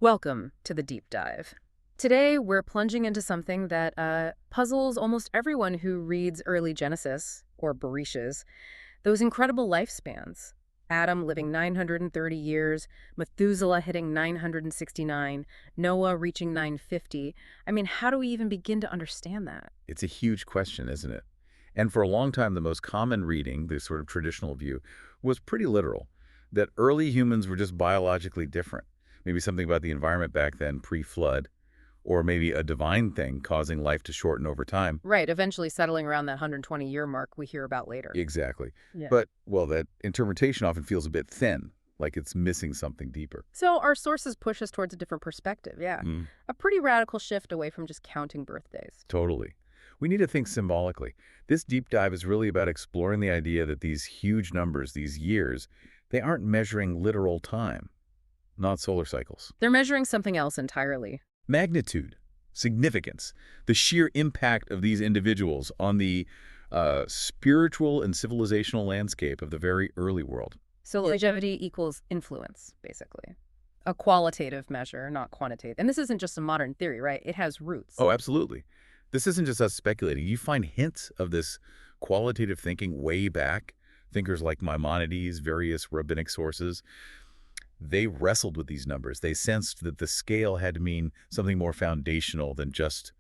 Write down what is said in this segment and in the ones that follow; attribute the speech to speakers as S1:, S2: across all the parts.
S1: Welcome to the deep dive. Today, we're plunging into something that puzzles almost everyone who reads early Genesis, or Bereishis, those incredible lifespans. Adam living 930 years, Methuselah hitting 969, Noah reaching 950. I mean, how do we even begin to understand that?
S2: It's a huge question, isn't it? And for a long time, the most common reading, the sort of traditional view, was pretty literal, that early humans were just biologically different. Maybe something about the environment back then, pre-flood, or maybe a divine thing causing life to shorten over time.
S1: Right, eventually settling around that 120-year mark we hear about later.
S2: Exactly.
S1: Yeah.
S2: But, well, that interpretation often feels a bit thin, like it's missing something deeper.
S1: So our sources push us towards a different perspective, yeah. A pretty radical shift away from just counting birthdays.
S2: Totally. We need to think symbolically. This deep dive is really about exploring the idea that these huge numbers, these years, they aren't measuring literal time, not solar cycles.
S1: They're measuring something else entirely.
S2: Magnitude, significance, the sheer impact of these individuals on the spiritual and civilizational landscape of the very early world.
S1: So longevity equals influence, basically. A qualitative measure, not quantitative. And this isn't just a modern theory, right? It has roots.
S2: Oh, absolutely. This isn't just us speculating. You find hints of this qualitative thinking way back. Thinkers like Maimonides, various rabbinic sources, they wrestled with these numbers. They sensed that the scale had to mean something more foundational than just,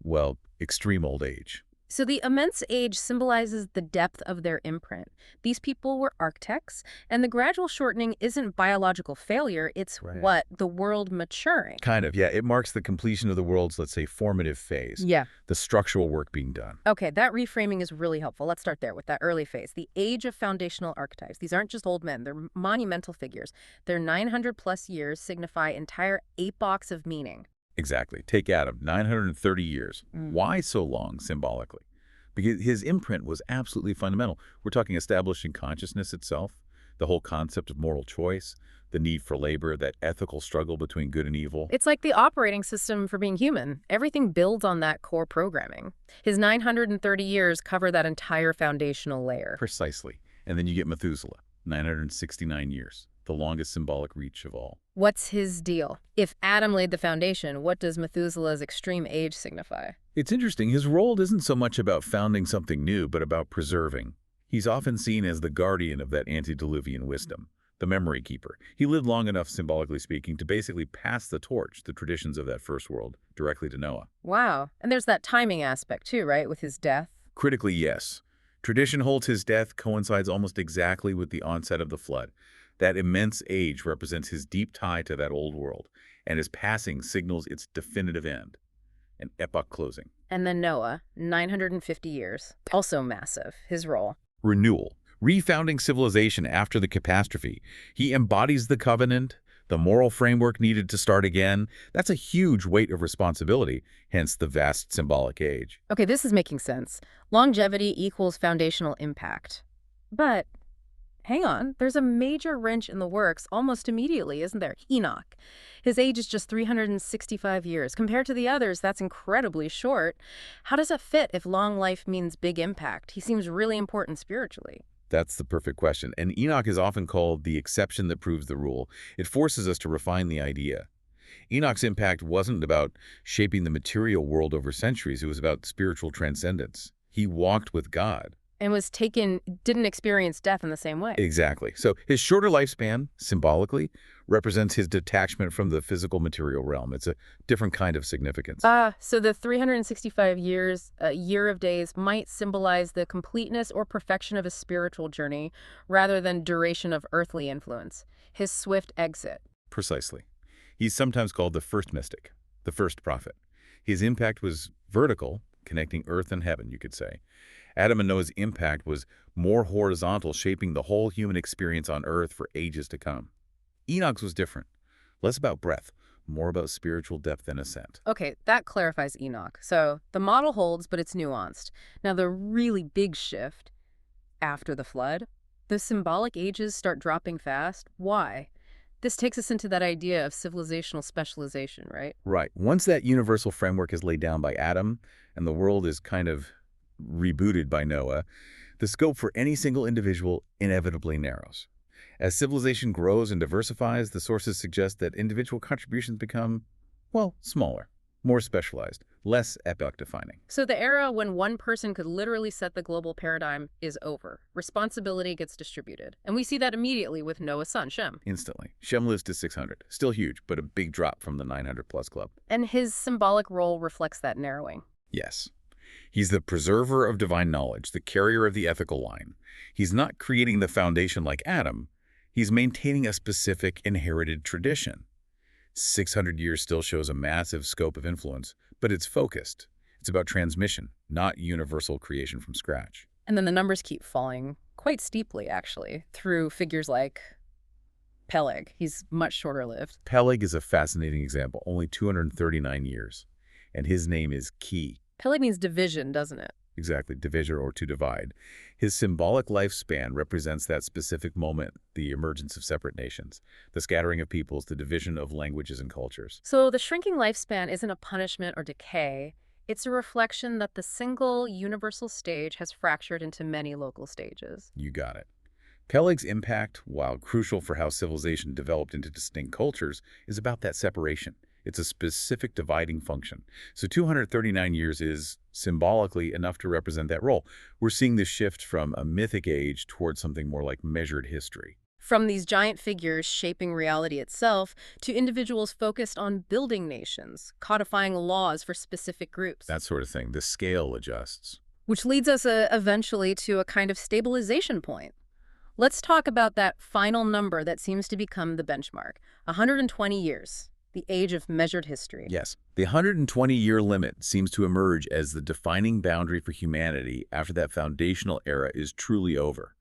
S2: well, extreme old age.
S1: So the immense age symbolizes the depth of their imprint. These people were architects, and the gradual shortening isn't biological failure, it's
S2: Right.
S1: the world maturing.
S2: Kind of, yeah. It marks the completion of the world's, let's say, formative phase.
S1: Yeah.
S2: The structural work being done.
S1: Okay, that reframing is really helpful. Let's start there with that early phase. The age of foundational archetypes. These aren't just old men, they're monumental figures. Their 900 plus years signify entire epochs of meaning.
S2: Exactly. Take Adam, 930 years. Why so long, symbolically? Because his imprint was absolutely fundamental. We're talking establishing consciousness itself, the whole concept of moral choice, the need for labor, that ethical struggle between good and evil.
S1: It's like the operating system for being human. Everything builds on that core programming. His 930 years cover that entire foundational layer.
S2: Precisely. And then you get Methuselah, 969 years, the longest symbolic reach of all.
S1: What's his deal? If Adam laid the foundation, what does Methuselah's extreme age signify?
S2: It's interesting. His role isn't so much about founding something new, but about preserving. He's often seen as the guardian of that antediluvian wisdom, the memory keeper. He lived long enough, symbolically speaking, to basically pass the torch, the traditions of that first world, directly to Noah.
S1: Wow. And there's that timing aspect too, right, with his death?
S2: Critically, yes. Tradition holds his death coincides almost exactly with the onset of the flood. That immense age represents his deep tie to that old world, and his passing signals its definitive end, an epoch closing.
S1: And then Noah, 950 years, also massive, his role.
S2: Renewal, refounding civilization after the catastrophe. He embodies the covenant, the moral framework needed to start again. That's a huge weight of responsibility, hence the vast symbolic age.
S1: Okay, this is making sense. Longevity equals foundational impact. But hang on, there's a major wrench in the works almost immediately, isn't there? Enoch. His age is just 365 years. Compared to the others, that's incredibly short. How does that fit if long life means big impact? He seems really important spiritually.
S2: That's the perfect question. And Enoch is often called the exception that proves the rule. It forces us to refine the idea. Enoch's impact wasn't about shaping the material world over centuries. It was about spiritual transcendence. He walked with God.
S1: And didn't experience death in the same way.
S2: Exactly. So his shorter lifespan, symbolically, represents his detachment from the physical material realm. It's a different kind of significance.
S1: So the 365 years, a year of days, might symbolize the completeness or perfection of his spiritual journey rather than duration of earthly influence, his swift exit.
S2: Precisely. He's sometimes called the first mystic, the first prophet. His impact was vertical, connecting earth and heaven, you could say. Adam and Noah's impact was more horizontal, shaping the whole human experience on earth for ages to come. Enoch's was different. Less about breadth, more about spiritual depth and ascent.
S1: Okay, that clarifies Enoch. So the model holds, but it's nuanced. Now the really big shift, after the flood, the symbolic ages start dropping fast. Why? This takes us into that idea of civilizational specialization, right?
S2: Right. Once that universal framework is laid down by Adam and the world is kind of rebooted by Noah, the scope for any single individual inevitably narrows. As civilization grows and diversifies, the sources suggest that individual contributions become, well, smaller, more specialized, less epoch-defining.
S1: So the era when one person could literally set the global paradigm is over. Responsibility gets distributed. And we see that immediately with Noah's son, Shem.
S2: Instantly. Shem lives to 600. Still huge, but a big drop from the 900-plus club.
S1: And his symbolic role reflects that narrowing.
S2: Yes. He's the preserver of divine knowledge, the carrier of the ethical line. He's not creating the foundation like Adam. He's maintaining a specific inherited tradition. 600 years still shows a massive scope of influence, but it's focused. It's about transmission, not universal creation from scratch.
S1: And then the numbers keep falling quite steeply, actually, through figures like Peleg. He's much shorter lived.
S2: Peleg is a fascinating example, only 239 years. And his name is key.
S1: Peleg means division, doesn't it?
S2: Exactly, divisor or to divide. His symbolic lifespan represents that specific moment, the emergence of separate nations, the scattering of peoples, the division of languages and cultures.
S1: So the shrinking lifespan isn't a punishment or decay. It's a reflection that the single universal stage has fractured into many local stages.
S2: You got it. Peleg's impact, while crucial for how civilization developed into distinct cultures, is about that separation. It's a specific dividing function. So 239 years is symbolically enough to represent that role. We're seeing this shift from a mythic age towards something more like measured history.
S1: From these giant figures shaping reality itself to individuals focused on building nations, codifying laws for specific groups.
S2: That sort of thing. The scale adjusts.
S1: Which leads us eventually to a kind of stabilization point. Let's talk about that final number that seems to become the benchmark, 120 years. The age of measured history.
S2: Yes. The 120-year limit seems to emerge as the defining boundary for humanity after that foundational era is truly over.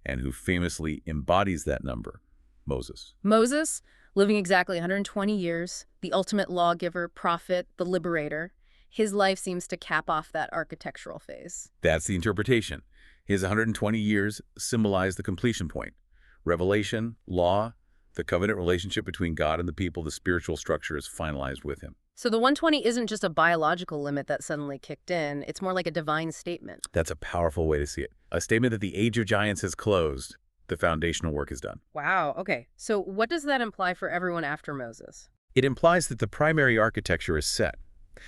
S2: And who famously embodies that number? Moses.
S1: Moses, living exactly 120 years, the ultimate lawgiver, prophet, the liberator. His life seems to cap off that architectural phase.
S2: That's the interpretation. His 120 years symbolize the completion point. Revelation, law, the covenant relationship between God and the people, the spiritual structure is finalized with him.
S1: So the 120 isn't just a biological limit that suddenly kicked in. It's more like a divine statement.
S2: That's a powerful way to see it. A statement that the age of giants has closed. The foundational work is done.
S1: Wow, okay. So what does that imply for everyone after Moses?
S2: It implies that the primary architecture is set.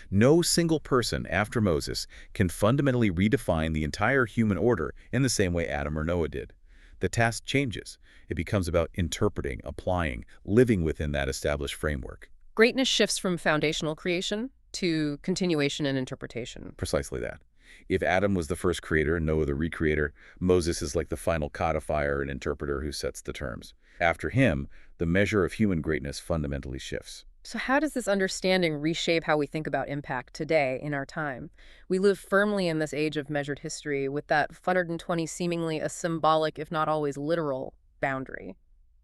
S2: No single person after Moses can fundamentally redefine the entire human order in the same way Adam or Noah did. The task changes. It becomes about interpreting, applying, living within that established framework.
S1: Greatness shifts from foundational creation to continuation and interpretation.
S2: Precisely that. If Adam was the first creator and Noah the recreator, Moses is like the final codifier and interpreter who sets the terms. After him, the measure of human greatness fundamentally shifts.
S1: So how does this understanding reshape how we think about impact today in our time? We live firmly in this age of measured history with that 120 seemingly a symbolic, if not always literal, boundary.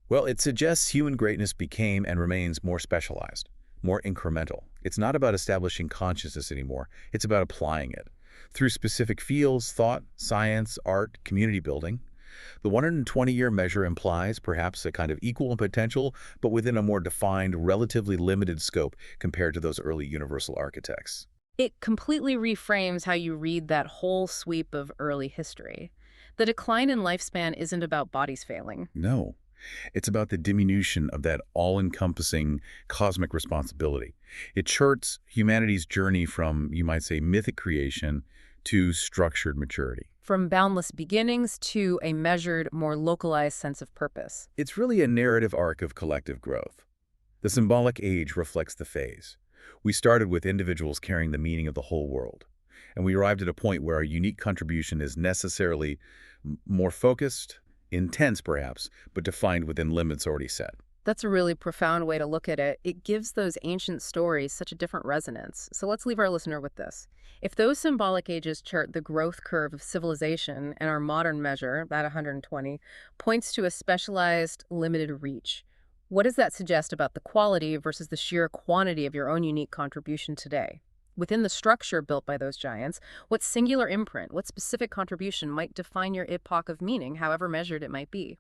S2: Well, it suggests human greatness became and remains more specialized, more incremental. It's not about establishing consciousness anymore. It's about applying it. Through specific fields, thought, science, art, community building. The 120-year measure implies perhaps a kind of equal potential, but within a more defined, relatively limited scope compared to those early universal architects.
S1: It completely reframes how you read that whole sweep of early history. The decline in lifespan isn't about bodies failing.
S2: No. It's about the diminution of that all-encompassing cosmic responsibility. It charts humanity's journey from, you might say, mythic creation to structured maturity.
S1: From boundless beginnings to a measured, more localized sense of purpose.
S2: It's really a narrative arc of collective growth. The symbolic age reflects the phase. We started with individuals carrying the meaning of the whole world, and we arrived at a point where our unique contribution is necessarily more focused, intense perhaps, but defined within limits already set.
S1: That's a really profound way to look at it. It gives those ancient stories such a different resonance. So let's leave our listener with this. If those symbolic ages chart the growth curve of civilization and our modern measure, that 120, points to a specialized, limited reach, what does that suggest about the quality versus the sheer quantity of your own unique contribution today? Within the structure built by those giants, what singular imprint, what specific contribution might define your epoch of meaning, however measured it might be?